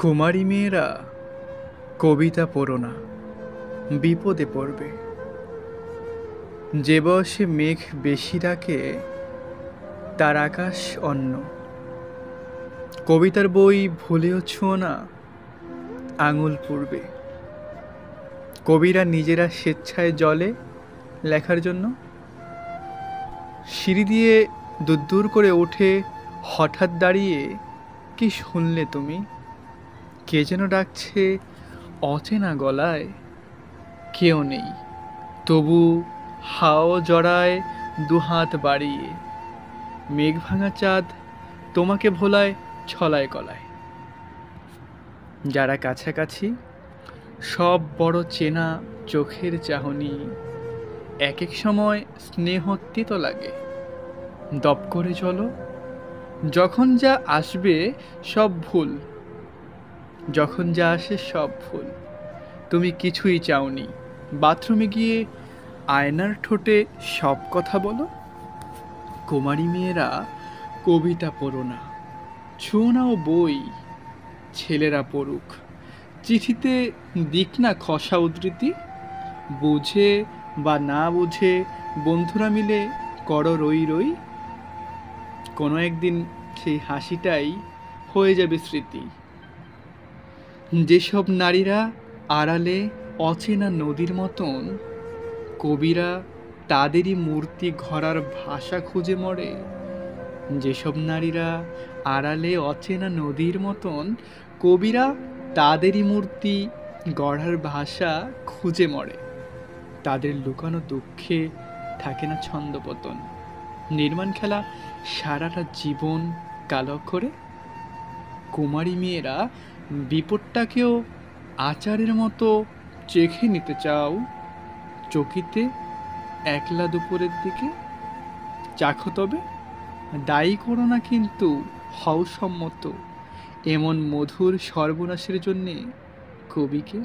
কুমারী মেয়েরা কবিতা পড়ো না, বিপদে পড়বে। যে বয়সে মেঘ বেশি ডাকে তার আকাশ অন্য। কবিতার বই ভুলেও ছুঁয়ো না, আঙুল পুড়বে। কবিরা নিজেরা স্বেচ্ছায় জলে লেখার জন্য সিঁড়ি দিয়ে দূর করে ওঠে, হঠাৎ দাঁড়িয়ে কি শুনলে তুমি? কে যেন ডাকছে অচেনা গলায়। কেউ নেই, তবু হাও জড়ায় দুহাত বাড়িয়ে। মেঘ ভাঙা চাঁদ তোমাকে ভোলায় ছলায় গলায়। যারা কাছাকাছি সব বড় চেনা চোখের চাহনি। এক এক সময় স্নেহ তিতো লাগে। দপ করে চলো, যখন যা আসবে সব ভুল। যখন যা আসে সব ভুল। তুমি কিছুই চাওনি, বাথরুমে গিয়ে আয়নার ঠোঁটে সব কথা বলো। কুমারী মেয়েরা কবিতা পড়ো না, ছুঁয়ো নাও বই। ছেলেরা পড়ুক, চিঠিতে দিক না খসা উদ্ধৃতি। বুঝে বা না বুঝে বন্ধুরা মিলে করো রই রই। কোনো একদিন সেই হাসিটাই হয়ে যাবে স্মৃতি। যেসব নারীরা আড়ালে অচেনা নদীর মতন, কবিরা তাদেরই মূর্তি গড়ার ভাষা খুঁজে মরে। যেসব নারীরা আড়ালে অচেনা নদীর মতন, কবিরা তাদেরই মূর্তি গড়ার ভাষা খুঁজে মরে। তাদের লুকানো দুঃখে থাকে না ছন্দপতন। নির্মাণ খেলা সারাটা জীবন কালো করে। কুমারী মেয়েরা বিপদটাকেও আচারের মতো চেখে নিতে চাও। চকিতে একলা দুপুরের দিকে চাখো, তবে দায়ী করো না কিন্তু হও সম্মত এমন মধুর সর্বনাশের জন্যে কবিকে।